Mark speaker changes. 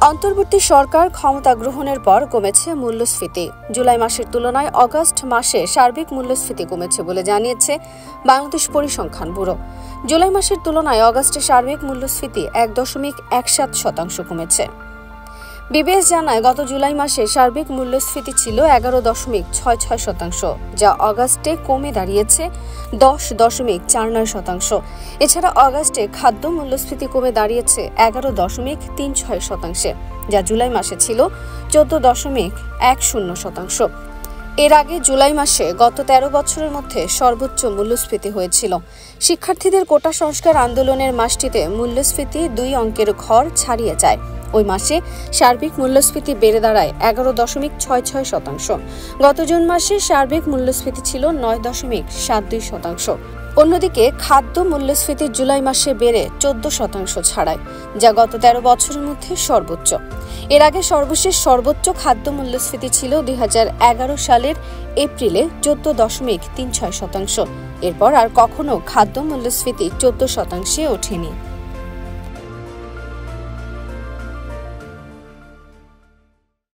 Speaker 1: অন্তর্বর্তী সরকার ক্ষমতা গ্রহণের পর কমেছে মূল্যস্ফীতি। জুলাই মাসের তুলনায় অগাস্ট মাসে সার্বিক মূল্যস্ফীতি কমেছে বলে জানিয়েছে বাংলাদেশ পরিসংখ্যান ব্যুরো। জুলাই মাসের তুলনায় অগাস্টে সার্বিক মূল্যস্ফীতি ১.১৭% কমেছে। বিবিএস জানায়, গত জুলাই মাসে সার্বিক মূল্যস্ফীতি ছিল ১১.৬৬%, যা অগাস্টে কমে দাঁড়িয়েছে ১০.৪৯%। এছাড়া অগাস্টে খাদ্য মূল্যস্ফীতি কমে দাঁড়িয়েছে ১১.৩৬%, যা জুলাই মাসে ছিল ১৪.১০%। এর আগে জুলাই মাসে গত ১৩ বছরের মধ্যে সর্বোচ্চ মূল্যস্ফীতি হয়েছিল। শিক্ষার্থীদের কোটা সংস্কার আন্দোলনের মাসটিতে মূল্যস্ফীতি ২ অঙ্কের ঘর ছাড়িয়ে যায়। ওই মাসে সার্বিক মূল্যস্ফীতি বেড়ে দাঁড়ায় ১১.৬৬%। গত জুন মাসে সার্বিক মূল্যস্ফীতি ছিল ৯.৭২%। অন্যদিকে খাদ্য মূল্যস্ফীতি জুলাই মাসে বেড়ে ১৪% ছাড়ায়, যা গত ১৩ বছরের মধ্যে সর্বোচ্চ। এর আগে সর্বশেষ সর্বোচ্চ খাদ্য মূল্যস্ফীতি ছিল ২০১১ সালের এপ্রিলে ১৪.৩৬%। এরপর আর কখনো খাদ্য মূল্যস্ফীতি ১৪%-এ ওঠেনি।